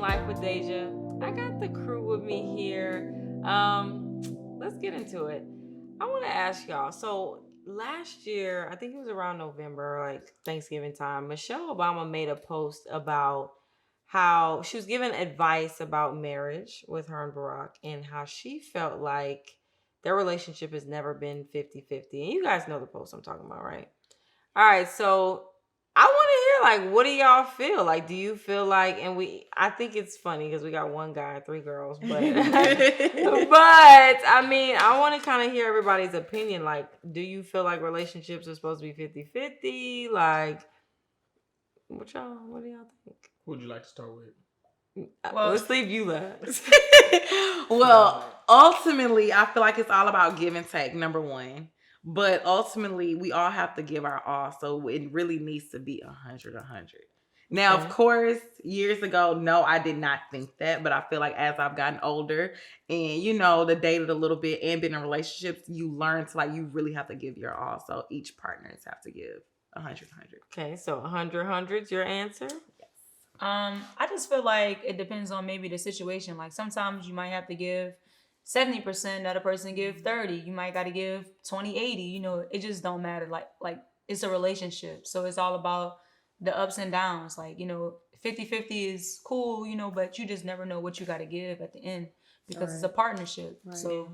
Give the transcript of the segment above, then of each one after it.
Life with Dasia. I got the crew with me here. Let's get into it. I want to ask y'all. So last year, I think it was around November, like Thanksgiving time, Michelle Obama made a post about how she was giving advice about marriage with her and Barack and how she felt like their relationship has never been 50-50. And you guys know the post I'm talking about, right? All right, so I want to hear like what do y'all feel? Like do you feel like I think it's funny because we got one guy, three girls, but I mean, I want to kind of hear everybody's opinion. Like do you feel like relationships are supposed to be 50-50? Like what do y'all think? Who would you like to start with? Well, let's leave you last. Well, ultimately, I feel like it's all about give and take, number one. But ultimately, we all have to give our all. So it really needs to be 100. Now, Okay. of course, years ago, no, I did not think that. But I feel like as I've gotten older and, the dated a little bit and been in relationships, you learn to you really have to give your all. So each partners have to give 100. Okay, so 100's your answer? I just feel like it depends on maybe the situation. Like sometimes you might have to give 70%, that a person give 30. You might got to give 20-80. It just don't matter. Like it's a relationship. So it's all about the ups and downs. Like, 50-50 is cool, but you just never know what you got to give at the end because it's a partnership. Right. So,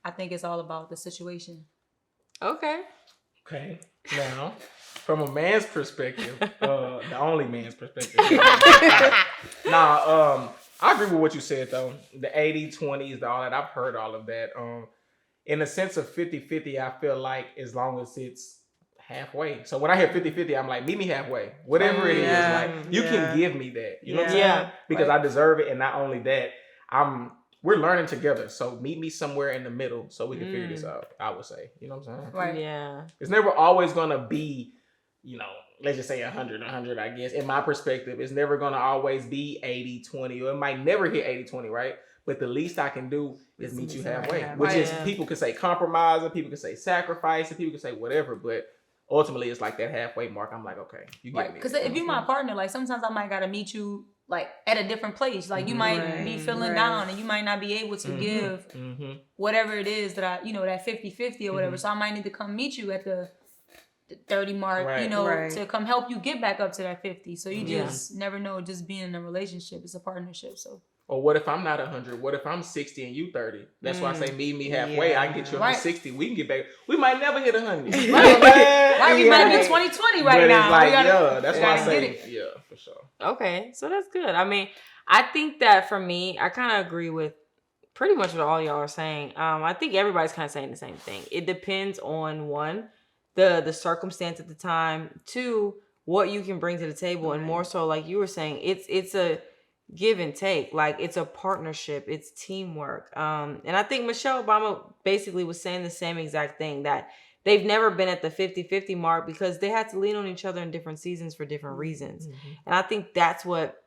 I think it's all about the situation. Okay. Okay. Now, from a man's perspective, the only man's perspective. I agree with what you said, though. The 80-20s, all that. I've heard all of that. In the sense of 50-50, I feel like as long as it's halfway. So when I hear 50-50, I'm like, meet me halfway. Whatever it is, like, you can give me that. You know what I'm saying? Because I deserve it. And not only that, we're learning together. So meet me somewhere in the middle so we can figure this out, I would say. You know what I'm saying? Right. Yeah. It's never always going to be, let's just say 100, I guess. In my perspective, it's never going to always be 80-20, or it might never hit 80-20, right? But the least I can do is meet you halfway, which is people could say compromising, people could say sacrificing, people could say whatever, but ultimately it's like that halfway mark. I'm like, okay, you get me. Because if you're my partner, like sometimes I might gotta meet you like at a different place. Like you might be feeling down and you might not be able to give whatever it is that that 50-50 or whatever. So I might need to come meet you at the 30 mark, to come help you get back up to that 50. So you just never know, just being in a relationship. It's a partnership. So. Or what if I'm not 100? What if I'm 60 and you 30? That's why I say meet me halfway. I can get you up to 60. We can get back. We might never hit 100. We might be 2020 right now. It's like, that's why I say, for sure. Okay, so that's good. I mean, I think that for me, I kind of agree with pretty much what all y'all are saying. I think everybody's kind of saying the same thing. It depends on one, the circumstance at the time, two, what you can bring to the table, and more so, like you were saying, it's a give and take. Like it's a partnership, it's teamwork. And I think Michelle Obama basically was saying the same exact thing, that they've never been at the 50-50 mark because they had to lean on each other in different seasons for different reasons. And I think that's what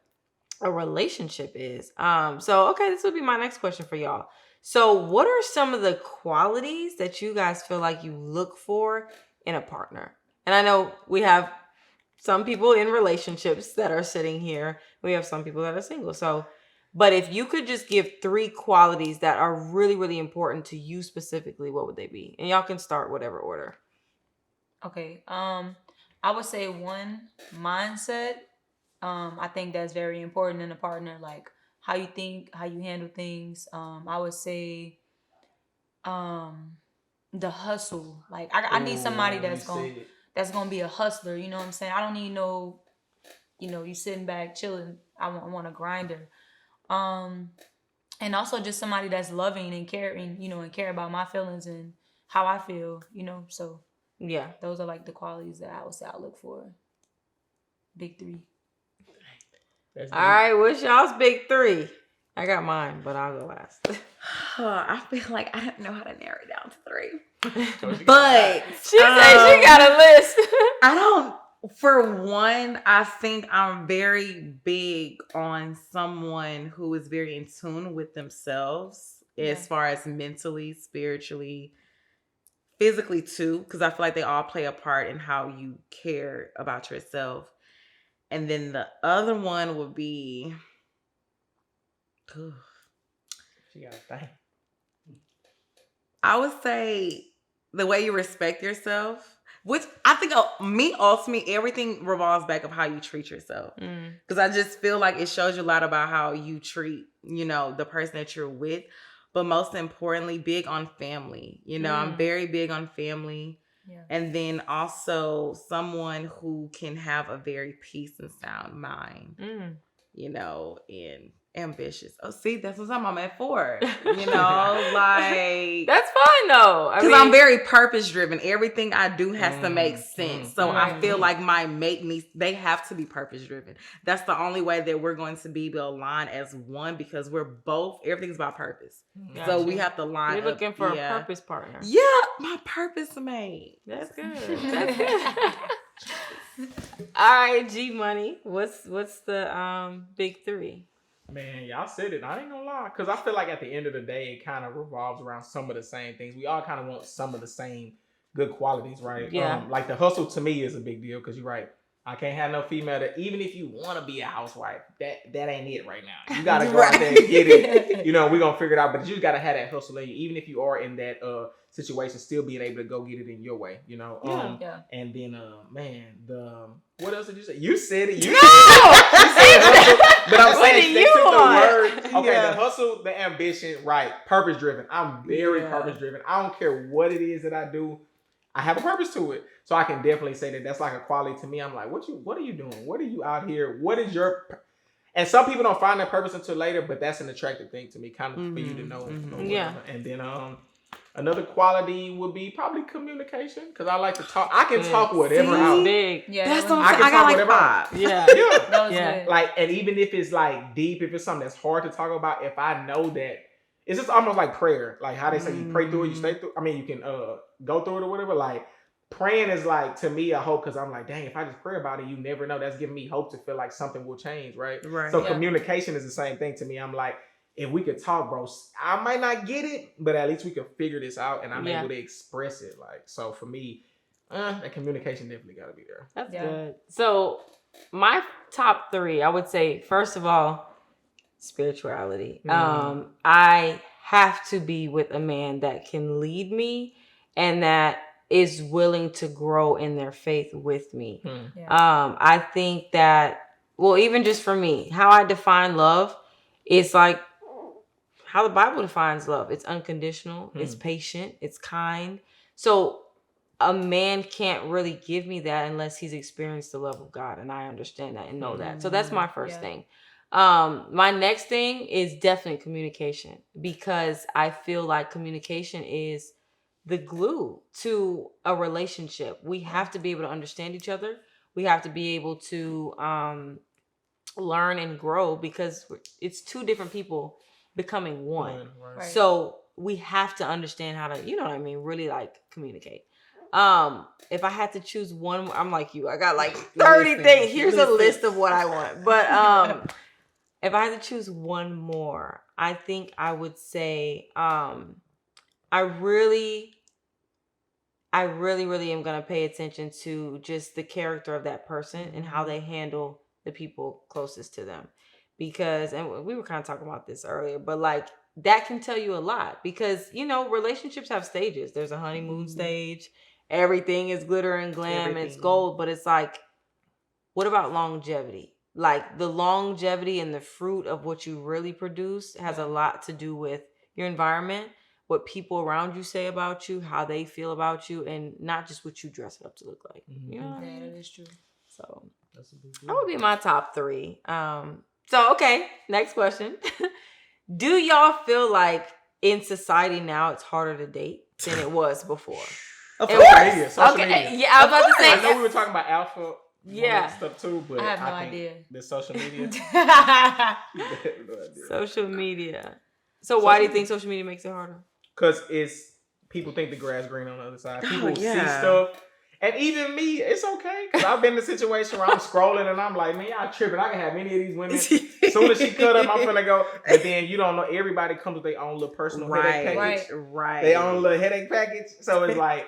a relationship is. So okay, this would be my next question for y'all. So what are some of the qualities that you guys feel like you look for in a partner? And I know we have some people in relationships that are sitting here. We have some people that are single. So, but if you could just give 3 qualities that are really, really important to you specifically, what would they be? And y'all can start whatever order. Okay. I would say 1, mindset. I think that's very important in a partner. Like how you think, how you handle things. I would say, the hustle. Like I need somebody that's gonna be a hustler. You know what I'm saying? I don't need no, you sitting back chilling. I want a grinder. And also just somebody that's loving and caring, and care about my feelings and how I feel, So yeah, those are like the qualities that I would say I look for. Big 3. All right, what's y'all's big 3? I got mine, but I'll go last. I feel like I don't know how to narrow it down to 3. But she said she got a list. For one, I think I'm very big on someone who is very in tune with themselves as far as mentally, spiritually, physically too, because I feel like they all play a part in how you care about yourself. And then the other one would be She got a thing. I would say the way you respect yourself, which I think me ultimately everything revolves back of how you treat yourself. Because I just feel like it shows you a lot about how you treat, the person that you're with. But most importantly, big on family. I'm very big on family. Yeah. And then also someone who can have a very peace and sound mind. And ambitious. Oh, see, that's what I'm at for. Like that's fine though. Because I'm very purpose driven. Everything I do has to make sense. So I feel like my mate they have to be purpose driven. That's the only way that we're going to be able to align as one because we're both. Everything's about purpose. Gotcha. So we have to line. You're looking for a purpose partner. Yeah, my purpose mate. That's good. That's good. All right, G Money. What's the big three? Man, y'all said it. I ain't gonna lie. Because I feel like at the end of the day, it kind of revolves around some of the same things. We all kind of want some of the same good qualities, right? Yeah. Like the hustle to me is a big deal because you're right. I can't have no female that even if you want to be a housewife, that ain't it right now. You got to go out there and get it. We're going to figure it out. But you got to have that hustle in you. Even if you are in that situation, still being able to go get it in your way, Yeah. And then, what else did you say? You said it. No! You said hustle, but I'm saying they took the word. Okay, the hustle, the ambition, right. Purpose driven. I'm very purpose driven. I don't care what it is that I do. I have a purpose to it. So I can definitely say that that's like a quality to me. I'm like, what are you doing? What are you out here? What is your... And some people don't find that purpose until later, but that's an attractive thing to me, kind of for you to know. Yeah. And then another quality would be probably communication, because I like to talk. I can talk whatever out. Big. Yeah, that's what I got like 5. Yeah. Yeah. Like, and even if it's like deep, if it's something that's hard to talk about, if I know that, it's just almost like prayer. Like how they say you pray through it, you stay through. I mean, you can go through it or whatever. Like praying is like, to me, a hope, because I'm like, dang, if I just pray about it, you never know. That's giving me hope to feel like something will change, right? So communication is the same thing to me. I'm like, if we could talk, bro, I might not get it, but at least we can figure this out and I'm able to express it. Like, so for me, that communication definitely got to be there. That's good. So my top 3, I would say, first of all, spirituality. I have to be with a man that can lead me and that is willing to grow in their faith with me. I think that, well, even just for me, how I define love is like how the Bible defines love. It's unconditional, it's patient, it's kind. So a man can't really give me that unless he's experienced the love of God, and I understand that and know that. So that's my first thing. My next thing is definitely communication, because I feel like communication is the glue to a relationship. We have to be able to understand each other. We have to be able to learn and grow, because it's 2 different people becoming one. Right. So we have to understand how to, really like communicate. If I had to choose one, I'm like you, I got like 30 things. Here's a list of what I want. But if I had to choose one more, I think I would say I really am going to pay attention to just the character of that person and how they handle the people closest to them. Because, and we were kind of talking about this earlier, but like that can tell you a lot, because, relationships have stages. There's a honeymoon stage. Everything is glitter and glam. It's gold, but it's like, what about longevity? Like the longevity and the fruit of what you really produce has a lot to do with your environment, what people around you say about you, how they feel about you, and not just what you dress it up to look like. You know what I mean? That is true. So that would be my top 3. So, okay, next question. Do y'all feel like in society now it's harder to date than it was before? Of course. Social media. Yeah, I was about to say. I know we were talking about alpha stuff too, but I have no think idea. The social media. Social media. So why do you think social media makes it harder? Because it's people think the grass green on the other side. People see stuff. And even me, it's okay. Because I've been in a situation where I'm scrolling and I'm like, man, y'all tripping. I can have any of these women. As soon as she cut up, I'm finna go. But then you don't know. Everybody comes with their own little personal headache package. Right. Their own little headache package. So it's like,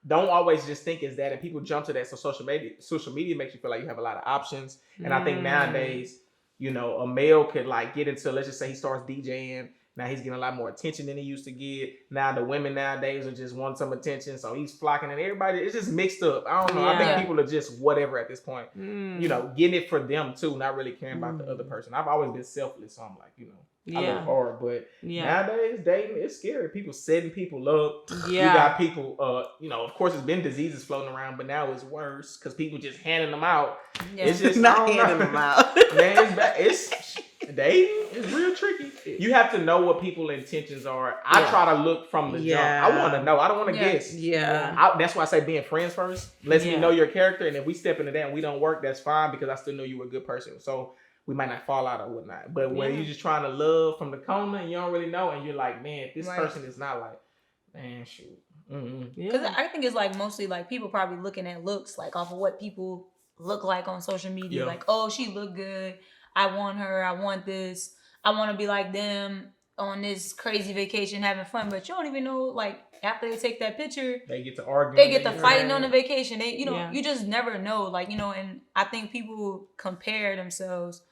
don't always just think it's that. And people jump to that. So social media makes you feel like you have a lot of options. And I think nowadays, You know, a male could like get into, let's just say he starts DJing. Now he's getting a lot more attention than he used to get. Now the women nowadays are just want some attention, so he's flocking, and everybody, it's just mixed up. I don't know. I think people are just whatever at this point. You know, getting it for them too, not really caring about the other person. I've always been selfless, so I'm like, you know, I look hard, but nowadays dating, it's scary. People setting people up. You got people, you know, of course it's been diseases floating around, but now it's worse because people just handing them out. It's just not handing them out. Man, it's bad. It's dating is real tricky. You have to know what people's intentions are. I try to look from the jump. I want to know. I don't want to guess. That's why I say being friends first. Lets me know your character, and if we step into that and we don't work, that's fine because I still know you were a good person. So we might not fall out or whatnot. But when you're just trying to love from the corner and you don't really know, and you're like, man, this person is not like, man, shoot. Because I think it's like mostly like people probably looking at looks like off of what people look like on social media. Like, oh, she look good. I want her. I want this. I want to be like them on this crazy vacation having fun. But you don't even know, like, after they take that picture, they get to argue. They get to fighting on the vacation. They, you know, you just never know. Like, you know, and I think people compare themselves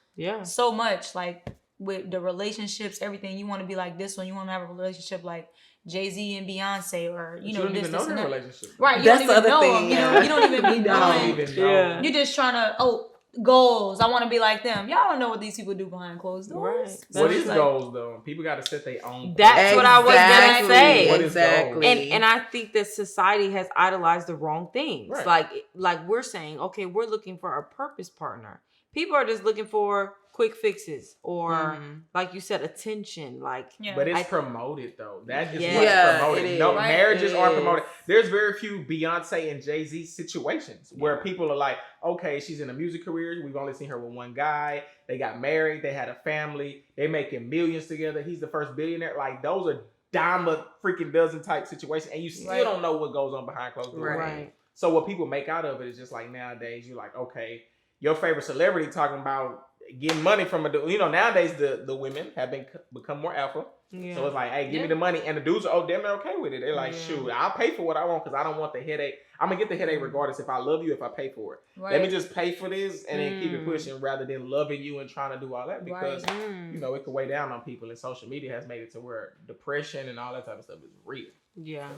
so much, like, with the relationships, everything. You want to be like this one. You want to have a relationship like Jay-Z and Beyonce, or you know, you don't even know their relationship. Right? You don't even know them. You know, you don't even be knowing. You're just trying to goals. I want to be like them. Y'all don't know what these people do behind closed doors. Right. What is goals though? People got to set their own. That's what I was gonna say. What is goals? And I think that society has idolized the wrong things. Right. Like we're saying, okay, we're looking for a purpose partner. People are just looking for quick fixes or like you said, attention. Like, but it's promoted though. That is what's promoted. No, marriages are promoted. There's very few Beyonce and Jay-Z situations where people are like, okay, she's in a music career. We've only seen her with one guy. They got married. They had a family. They making millions together. He's the first billionaire. Like, those are dime a freaking dozen type situations, and you still don't know what goes on behind closed doors. Right. So what people make out of it is just like, nowadays you're like, okay, your favorite celebrity talking about getting money from a dude. You know, nowadays the women have become more alpha. Yeah. So it's like, hey, give me the money. And the dudes are, damn, they're okay with it. They're like, shoot, I'll pay for what I want because I don't want the headache. I'm going to get the headache regardless if I love you, if I pay for it. Right. Let me just pay for this and then keep it pushing rather than loving you and trying to do all that because, you know, it could weigh down on people. And social media has made it to where depression and all that type of stuff is real. Yeah,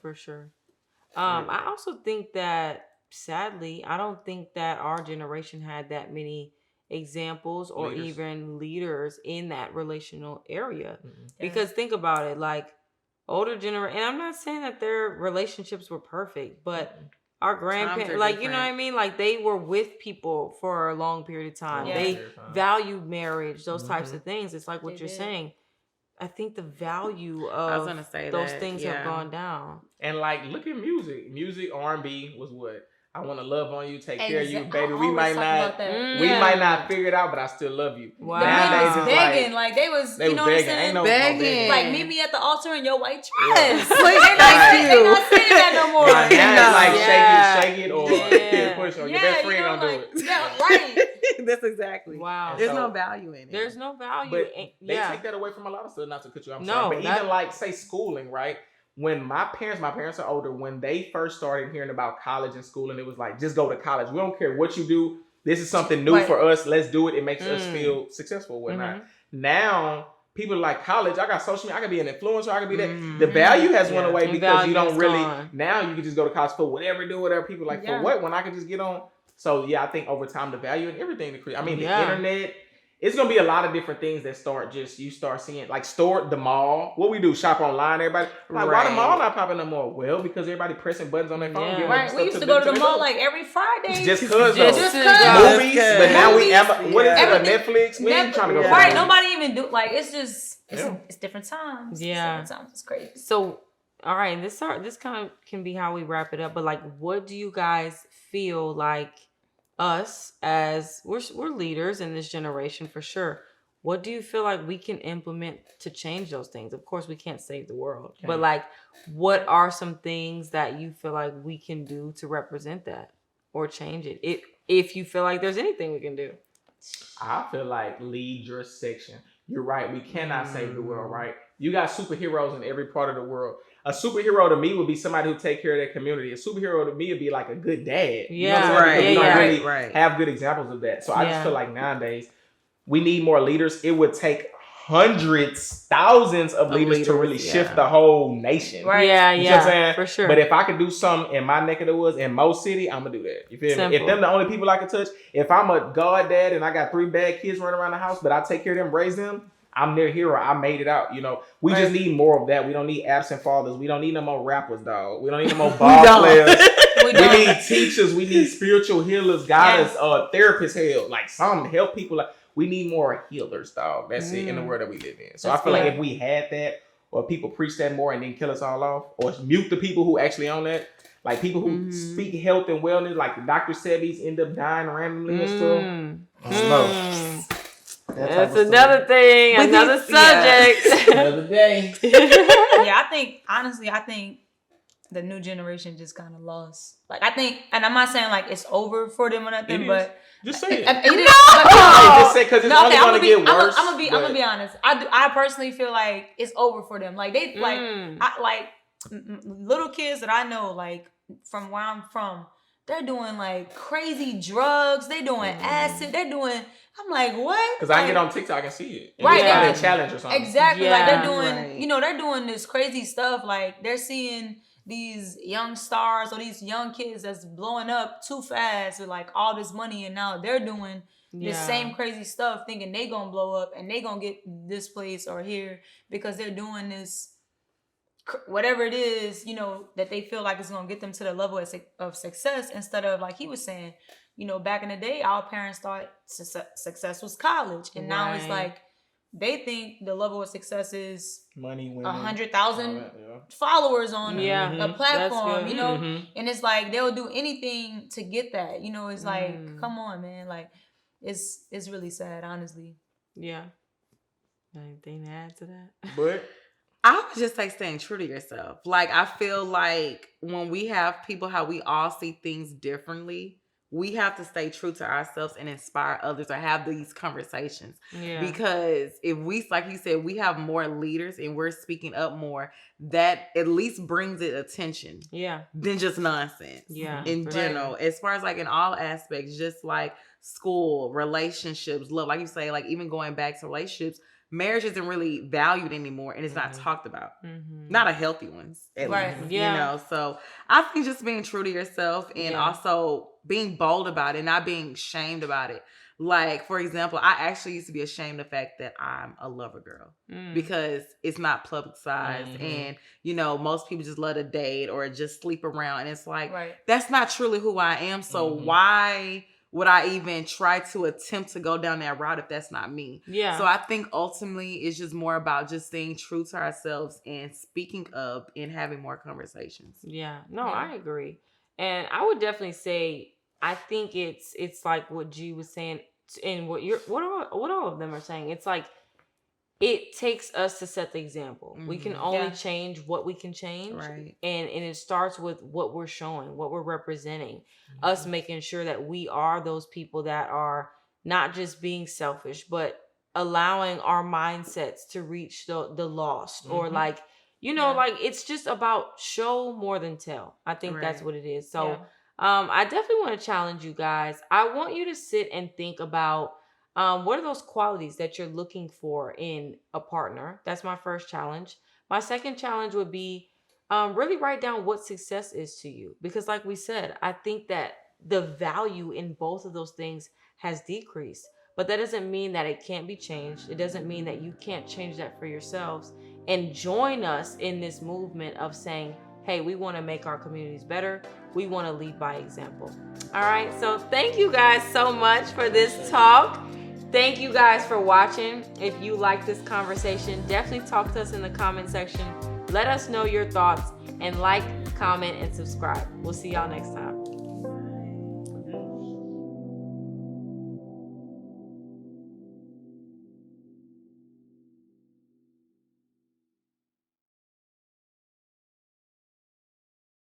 for sure. I also think that, sadly, I don't think that our generation had that many examples or even leaders in that relational area. Because think about it, like older generation, and I'm not saying that their relationships were perfect, but our grandparents, like, you know what I mean? Like, they were with people for a long period of time. They valued marriage, those types of things. It's like what you're saying. I think the value of those things have gone down. And like, look at music. R&B was what? I want to love on you, take care of you, baby. We might not figure it out, but I still love you. Wow. Nowadays it's begging, like they was you know what I'm saying? Ain't no begging. Like, meet me at the altar in your white dress. They not saying that no more. Now it's like shake it, or push, or your best friend gonna do it. Yeah, right. That's exactly. Wow. There's no value in it. There's no value. But they take that away from a lot of stuff. Not to cut you off, but even like, say, schooling, right? When my parents are older, when they first started hearing about college and school, and it was like, just go to college. We don't care what you do. This is something new for us. Let's do it. It makes us feel successful, whatnot. Now, people are like, college, I got social media. I could be an influencer. I could be that. The value has went away because you don't really, now you can just go to college for whatever, do whatever. People like, for what? When I can just get on. So, yeah, I think over time, the value and everything to create. I mean, the internet. It's going to be a lot of different things that you start seeing, like the mall. What we do, shop online, everybody. Like, why the mall not popping no more? Well, because everybody pressing buttons on their phone. Right, we used to go to the mall like every Friday. Just because. Movies, but now what is it, Netflix? We ain't trying to go. Right, nobody even do, like, it's just, it's different times. Yeah. It's different times, it's crazy. So, all right, this kind of can be how we wrap it up, but like, what do you guys feel like us, as we're leaders in this generation for sure, what do you feel like we can implement to change those things? Of course we can't save the world, but like, what are some things that you feel like we can do to represent that or change it, if you feel like there's anything we can do? I feel like lead your section. You're right, we cannot save the world, right? You got superheroes in every part of the world. A superhero to me would be somebody who take care of their community. A superhero to me would be like a good dad. You know what I'm saying? We don't really have good examples of that. So I just feel like nowadays we need more leaders. It would take hundreds, thousands of leaders to really shift the whole nation. Right. Yeah, You know what I'm saying? for sure. But if I could do something in my neck of the woods, in Mo City, I'm gonna do that. You feel me? If them the only people I can touch, if I'm a god dad and I got 3 bad kids running around the house, but I take care of them, raise them, I'm their hero. I made it out. You know, we just need more of that. We don't need absent fathers. We don't need no more rappers, dog. We don't need no more ball players. We need teachers. We need spiritual healers, guidance, therapists. Hell, like some help people. Like we need more healers, dog. That's it in the world that we live in. So I feel like if we had that, or people preach that more and then kill us all off, or mute the people who actually own that, like people who speak health and wellness, like the Dr. Sebbies end up dying randomly and stuff. That's another thing, another subject. Another day. Yeah, I think the new generation just kind of lost. Like, I think, and I'm not saying like it's over for them or nothing, but just say it. Just say because it's only going to get worse. I'm gonna be honest. I personally feel like it's over for them. Like they little kids that I know, like from where I'm from, they're doing like crazy drugs. They're doing acid. They're doing. I'm like, what? Because I get on TikTok and see it. Right. They're challenge or something. Exactly. Yeah, like they're doing, they're doing this crazy stuff. Like they're seeing these young stars or these young kids that's blowing up too fast with like all this money, and now they're doing the same crazy stuff, thinking they gonna blow up and they gonna get this place or here because they're doing this, whatever it is, that they feel like it's gonna get them to the level of success, instead of, like he was saying, back in the day, our parents thought success was college, and now it's like they think the level of success is money, women, 100,000 followers on a platform, and it's like they'll do anything to get that. It's like, come on, man, like it's really sad, honestly. Yeah. Anything to add to that? But I would just say staying true to yourself. Like, I feel like when we have people, how we all see things differently, we have to stay true to ourselves and inspire others or have these conversations. Yeah. Because if we, like you said, we have more leaders and we're speaking up more, that at least brings it attention. Yeah. Than just nonsense. Yeah. In general. As far as like in all aspects, just like school, relationships, love, like you say, like even going back to relationships, marriage isn't really valued anymore and it's not talked about. Not a healthy ones, at least. Yeah. So I think just being true to yourself and also being bold about it, not being shamed about it. Like, for example, I actually used to be ashamed of the fact that I'm a lover girl because it's not publicized and, most people just love to date or just sleep around. And it's like, that's not truly who I am. So why would I even try to attempt to go down that route if that's not me? Yeah. So I think ultimately it's just more about just staying true to ourselves and speaking up and having more conversations. Yeah. No, I agree. And I would definitely say, I think it's like what G was saying and what all of them are saying. It's like, it takes us to set the example. We can only change what we can change. Right. And it starts with what we're showing, what we're representing. Us making sure that we are those people that are not just being selfish, but allowing our mindsets to reach the lost. Or like, like it's just about show more than tell. I think that's what it is. So I definitely want to challenge you guys. I want you to sit and think about what are those qualities that you're looking for in a partner? That's my first challenge. My second challenge would be really write down what success is to you. Because like we said, I think that the value in both of those things has decreased. But that doesn't mean that it can't be changed. It doesn't mean that you can't change that for yourselves. And join us in this movement of saying, hey, we want to make our communities better. We want to lead by example. All right. So thank you guys so much for this talk. Thank you guys for watching. If you like this conversation, definitely talk to us in the comment section. Let us know your thoughts and like, comment, and subscribe. We'll see y'all next time.